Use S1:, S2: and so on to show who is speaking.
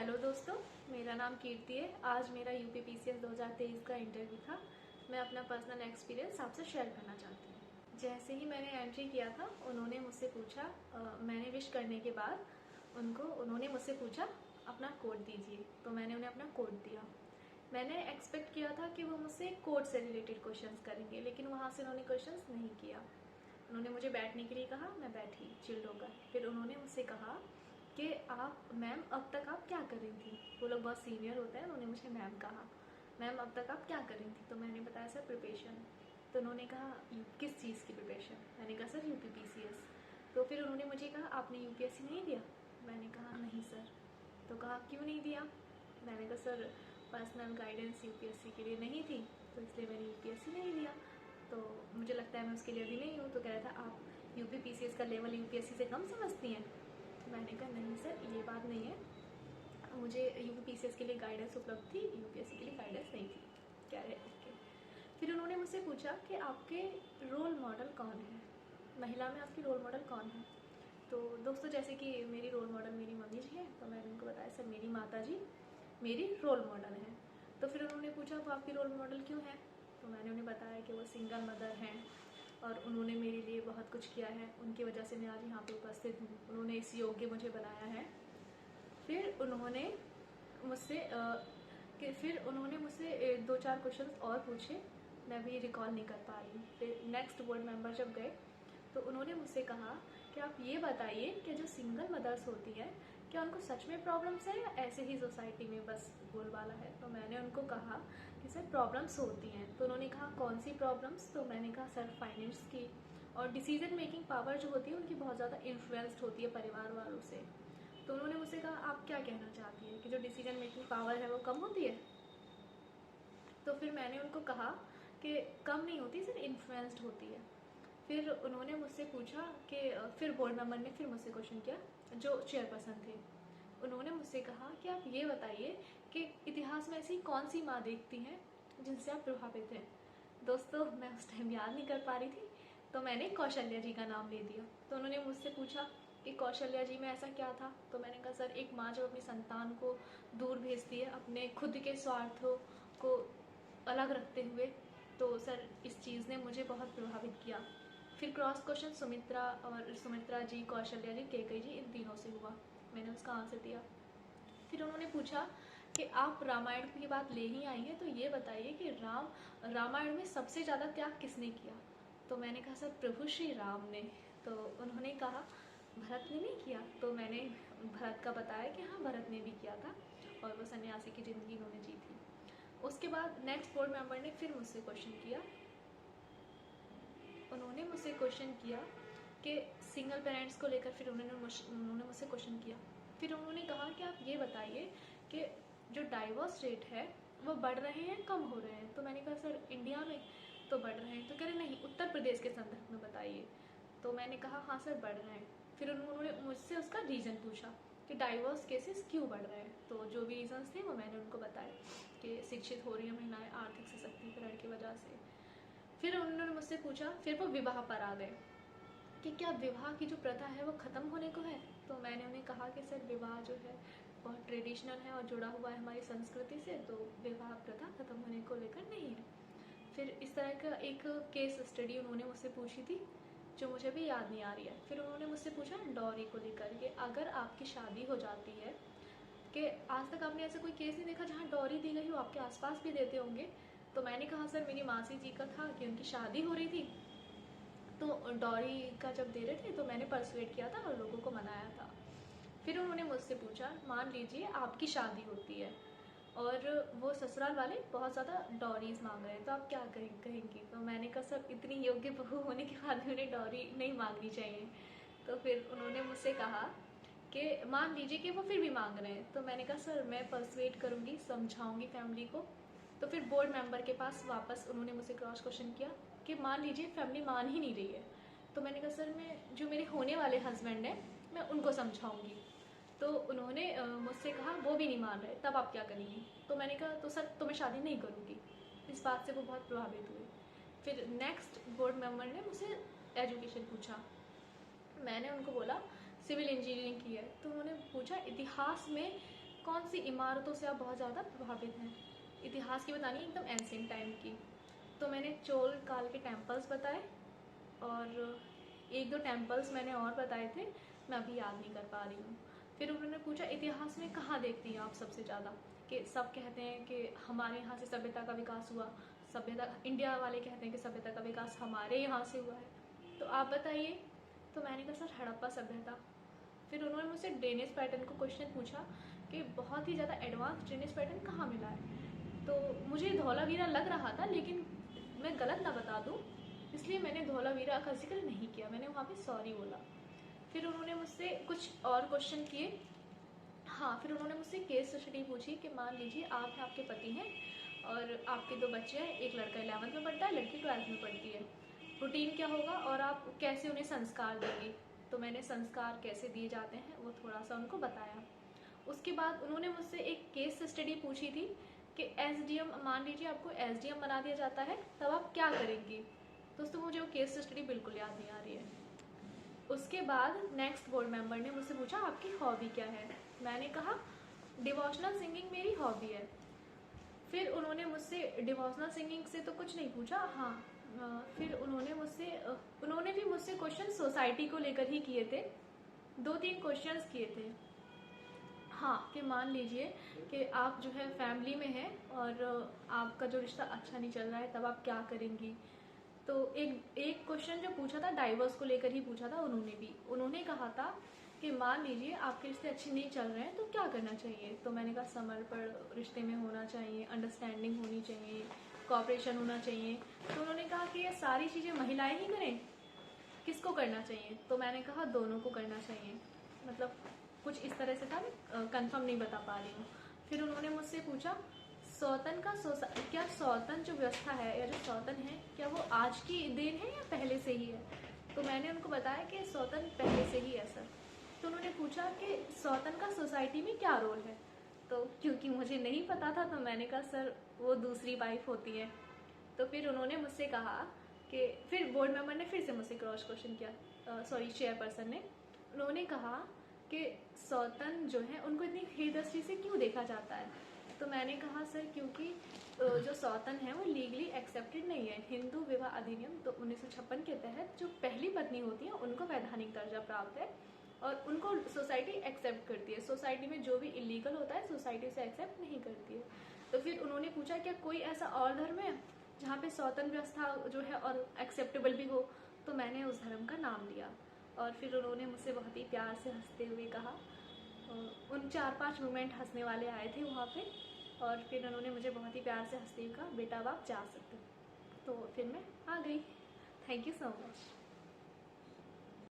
S1: Hello दोस्तों, मेरा नाम कीर्ति है। आज मेरा यूपीपीसीएस 2023 का इंटरव्यू था। मैं अपना पर्सनल एक्सपीरियंस आपसे शेयर करना चाहती हूँ। जैसे ही मैंने एंट्री किया था, उन्होंने मुझसे पूछा, मैंने विश करने के बाद उन्होंने मुझसे पूछा अपना कोड दीजिए। तो मैंने उन्हें अपना कोड दिया। मैंने एक्सपेक्ट किया था कि वो मुझसे कोड से रिलेटेड क्वेश्चंस करेंगे, लेकिन वहाँ से उन्होंने क्वेश्चंस नहीं किया। उन्होंने मुझे बैठने के लिए कहा, मैं बैठी चिल्ड होकर। फिर उन्होंने मुझसे कहा कि आप मैम अब तक आप क्या कर रही थी। वो लोग बहुत सीनियर होते हैं, उन्होंने मुझे मैम कहा, मैम अब तक आप क्या कर रही थी। तो मैंने बताया सर प्रिपरेशन। तो उन्होंने कहा किस चीज़ की प्रिपरेशन। मैंने कहा सर यूपीपीसीएस। तो फिर उन्होंने मुझे कहा आपने यूपीएससी नहीं दिया। मैंने कहा नहीं सर। तो कहा क्यों नहीं दिया। मैंने कहा सर पर्सनल गाइडेंस यूपीएससी के लिए नहीं थी, तो इसलिए मैंने यूपीएससी नहीं दिया। तो मुझे लगता है मैं उसके लिए अभी नहीं हूँ। तो कह रहा था आप यूपीपीसीएस का लेवल यूपीएससी से कम समझती हैं। मैंने कहा नहीं सर, ये बात नहीं है, मुझे यूपीपीसीएस के लिए गाइडेंस उपलब्ध थी, यूपीएससी के लिए गाइडेंस नहीं थी। कह रहे ओके। फिर उन्होंने मुझसे पूछा कि आपके रोल मॉडल कौन है, महिला में आपकी रोल मॉडल कौन है। तो दोस्तों, जैसे कि मेरी रोल मॉडल मेरी मम्मी जी है, तो मैंने उनको बताया सर मेरी माता जी मेरी रोल मॉडल है। तो फिर उन्होंने पूछा तो आपकी रोल मॉडल क्यों है। तो मैंने उन्हें बताया कि वो सिंगल मदर हैं और उन्होंने मेरे लिए बहुत कुछ किया है, उनकी वजह से मैं आज यहाँ पे उपस्थित हूँ, उन्होंने इस योग्य मुझे बनाया है। फिर उन्होंने मुझसे दो चार क्वेश्चंस और पूछे, मैं अभी रिकॉल नहीं कर पा रही हूँ। फिर नेक्स्ट बोर्ड मेंबर जब गए तो उन्होंने मुझसे कहा कि आप ये बताइए कि जो सिंगल मदर्स होती है, क्या उनको सच में प्रॉब्लम्स है या ऐसे ही सोसाइटी में बस बोलबाला है। तो मैंने उनको कहा कि सर प्रॉब्लम्स होती हैं। तो उन्होंने कहा कौन सी प्रॉब्लम्स। तो मैंने कहा सर फाइनेंस की, और डिसीजन मेकिंग पावर जो होती है उनकी बहुत ज़्यादा इन्फ्लुएंस्ड होती है परिवार वालों से। तो उन्होंने मुझसे कहा आप क्या कहना चाहती हैं कि जो डिसीजन मेकिंग पावर है वो कम होती है। तो फिर मैंने उनको कहा कि कम नहीं होती सर, इन्फ्लुएंस्ड होती है। फिर उन्होंने मुझसे पूछा कि फिर बोर्ड मेंबर ने फिर मुझसे क्वेश्चन किया, जो चेयरपर्सन थे। उन्होंने मुझसे कहा कि आप ये बताइए कि इतिहास में ऐसी कौन सी माँ देखती हैं जिनसे आप प्रभावित हैं। दोस्तों, मैं उस टाइम याद नहीं कर पा रही थी, तो मैंने कौशल्या जी का नाम ले दिया। तो उन्होंने मुझसे पूछा कि कौशल्या जी में ऐसा क्या था। तो मैंने कहा सर एक माँ जब अपनी संतान को दूर भेजती है अपने खुद के स्वार्थों को अलग रखते हुए, तो सर इस चीज़ ने मुझे बहुत प्रभावित किया। फिर क्रॉस क्वेश्चन सुमित्रा जी, कौशल्या जी, केकई जी, इन तीनों से हुआ। मैंने उसका आंसर दिया। फिर उन्होंने पूछा कि आप रामायण की बात ले ही आई हैं, तो ये बताइए कि रामायण में सबसे ज़्यादा त्याग किसने किया। तो मैंने कहा सर प्रभु श्री राम ने। तो उन्होंने कहा भरत ने नहीं किया। तो मैंने भरत का बताया कि हाँ भरत ने भी किया था, और वो सन्यासी की ज़िंदगी उन्होंने जी थी। उसके बाद नेक्स्ट बोर्ड मेंबर ने फिर मुझसे क्वेश्चन किया। उन्होंने मुझसे क्वेश्चन किया कि सिंगल पेरेंट्स को लेकर। फिर उन्होंने मुझसे क्वेश्चन किया। फिर उन्होंने कहा कि आप ये बताइए कि जो डाइवोर्स रेट है वो बढ़ रहे हैं कम हो रहे हैं। तो मैंने कहा सर इंडिया में तो बढ़ रहे हैं। तो कह रहे नहीं, उत्तर प्रदेश के संदर्भ में बताइए। तो मैंने कहा हाँ सर बढ़ रहे हैं। फिर उन्होंने मुझसे उसका रीज़न पूछा कि डाइवोर्स केसेस क्यों बढ़ रहे हैं। तो जो भी रीजंस थे वो मैंने उनको बताया कि शिक्षित हो रही है महिलाएं आर्थिक सशक्तिकरण की वजह से। फिर उन्होंने मुझसे पूछा, फिर वो विवाह पर आ गए कि क्या विवाह की जो प्रथा है वो ख़त्म होने को है। तो मैंने उन्हें कहा कि सर विवाह जो है बहुत ट्रेडिशनल है और जुड़ा हुआ है हमारी संस्कृति से, तो विवाह प्रथा ख़त्म होने को लेकर नहीं है। फिर इस तरह का एक केस स्टडी उन्होंने मुझसे पूछी थी, जो मुझे भी याद नहीं आ रही है। फिर उन्होंने मुझसे पूछा डॉरी को लेकर कि अगर आपकी शादी हो जाती है, कि आज तक आपने ऐसा कोई केस नहीं देखा जहाँ डॉरी दी गई हो, आपके आसपास भी देते होंगे। तो मैंने कहा सर मेरी मासी जी का था कि उनकी शादी हो रही थी, तो डॉरी का जब दे रहे थे तो मैंने परसुएट किया था और लोगों को मनाया था। फिर उन्होंने मुझसे पूछा, मान लीजिए आपकी शादी होती है और वो ससुराल वाले बहुत ज़्यादा डॉरीज मांग रहे हैं, तो आप क्या कहेंगी। तो मैंने कहा सर इतनी योग्य बहू होने के बाद भी उन्हें डॉरी नहीं मांगनी चाहिए। तो फिर उन्होंने मुझसे कहा कि मान लीजिए कि वो फिर भी मांग रहे हैं। तो मैंने कहा सर मैं परसुएट करूँगी, समझाऊंगी फैमिली को। तो फिर बोर्ड मेंबर के पास वापस उन्होंने मुझसे क्रॉस क्वेश्चन किया कि मान लीजिए फैमिली मान ही नहीं रही है। तो मैंने कहा सर मैं जो मेरे होने वाले हस्बैंड हैं मैं उनको समझाऊंगी। तो उन्होंने मुझसे कहा वो भी नहीं मान रहे, तब आप क्या करेंगी। तो मैंने कहा तो सर तो मैं शादी नहीं करूँगी। इस बात से वो बहुत प्रभावित हुए। फिर नेक्स्ट बोर्ड मेंबर ने मुझसे एजुकेशन पूछा। मैंने उनको बोला सिविल इंजीनियरिंग की है। तो उन्होंने पूछा इतिहास में कौन सी इमारतों से आप बहुत ज़्यादा प्रभावित हैं। इतिहास की बतानी है, एकदम एंशिएंट टाइम की। तो मैंने चोल काल के टेम्पल्स बताए और एक दो टेम्पल्स मैंने और बताए थे, मैं अभी याद नहीं कर पा रही हूँ। फिर उन्होंने पूछा इतिहास में कहाँ देखती हैं आप सबसे ज़्यादा, कि सब कहते हैं कि हमारे यहाँ से सभ्यता का विकास हुआ, सभ्यता इंडिया वाले कहते हैं कि सभ्यता का विकास हमारे यहाँ से हुआ है, तो आप बताइए। तो मैंने कहा सर हड़प्पा सभ्यता। फिर उन्होंने मुझसे ड्रेनेज पैटर्न को क्वेश्चन पूछा कि बहुत ही ज़्यादा एडवांस ड्रेनेज पैटर्न कहाँ मिला है। तो मुझे धौलावीरा लग रहा था, लेकिन मैं गलत ना बता दूँ इसलिए मैंने धौलावीरा का जिक्र नहीं किया, मैंने वहाँ पे सॉरी बोला। फिर उन्होंने मुझसे कुछ और क्वेश्चन किए। हाँ, फिर उन्होंने मुझसे केस स्टडी पूछी कि मान लीजिए आप हैं, आपके पति हैं और आपके दो बच्चे हैं, एक लड़का 11th में पढ़ता है, लड़की 12th में पढ़ती है। रूटीन क्या होगा और आप कैसे उन्हें संस्कार देंगी। तो मैंने संस्कार कैसे दिए जाते हैं वो थोड़ा सा उनको बताया। उसके बाद उन्होंने मुझसे एक केस स्टडी पूछी थी कि एसडीएम, मान लीजिए आपको एसडीएम बना दिया जाता है, तब आप क्या करेंगी। दोस्तों मुझे वो केस स्टडी बिल्कुल याद नहीं आ रही है। उसके बाद नेक्स्ट बोर्ड मेंबर ने मुझसे पूछा आपकी हॉबी क्या है। मैंने कहा डिवोशनल सिंगिंग मेरी हॉबी है। फिर उन्होंने मुझसे डिवोशनल सिंगिंग से तो कुछ नहीं पूछा, हाँ फिर उन्होंने भी मुझसे क्वेश्चन सोसाइटी को लेकर ही किए थे, 2-3 क्वेश्चंस किए थे। हाँ, कि मान लीजिए कि आप जो है फैमिली में हैं और आपका जो रिश्ता अच्छा नहीं चल रहा है, तब आप क्या करेंगी। तो एक क्वेश्चन जो पूछा था डाइवर्स को लेकर ही पूछा था उन्होंने कहा था कि मान लीजिए आपके रिश्ते अच्छे नहीं चल रहे हैं तो क्या करना चाहिए। तो मैंने कहा समर्पण रिश्ते में होना चाहिए, अंडरस्टैंडिंग होनी चाहिए, कोऑपरेशन होना चाहिए। तो उन्होंने कहा कि ये सारी चीज़ें महिलाएं ही करें, किसको करना चाहिए। तो मैंने कहा दोनों को करना चाहिए, मतलब कुछ इस तरह से था, मैं कंफर्म नहीं बता पा रही हूँ। फिर उन्होंने मुझसे पूछा सौतन का क्या सौतन जो व्यवस्था है या जो सौतन है क्या वो आज की देन है या पहले से ही है। तो मैंने उनको बताया कि सौतन पहले से ही है सर। तो उन्होंने पूछा कि सौतन का सोसाइटी में क्या रोल है। तो क्योंकि मुझे नहीं पता था तो मैंने कहा सर वो दूसरी वाइफ होती है। तो फिर उन्होंने मुझसे कहा कि फिर बोर्ड मेंबर ने फिर से मुझसे क्रॉस क्वेश्चन किया, सॉरी चेयरपर्सन ने। उन्होंने कहा कि सौतन जो है उनको इतनी खीर दृष्टि से क्यों देखा जाता है। तो मैंने कहा सर क्योंकि जो सौतन है वो लीगली एक्सेप्टेड नहीं है। हिंदू विवाह अधिनियम तो 1956 के तहत जो पहली पत्नी होती है उनको वैधानिक दर्जा प्राप्त है और उनको सोसाइटी एक्सेप्ट करती है। सोसाइटी में जो भी इलीगल होता है सोसाइटी उसे एक्सेप्ट नहीं करती है। तो फिर उन्होंने पूछा क्या कोई ऐसा और धर्म है जहाँ पे सौतन व्यवस्था जो है और एक्सेप्टेबल भी हो। तो मैंने उस धर्म का नाम लिया और फिर उन्होंने मुझसे बहुत ही प्यार से हंसते हुए कहा, उन 4-5 मोमेंट हंसने वाले आए थे वहाँ पे, और फिर उन्होंने मुझे बहुत ही प्यार से हंसते हुए कहा बेटा अब आप जा सकते हो। तो फिर मैं आ गई। Thank you so much.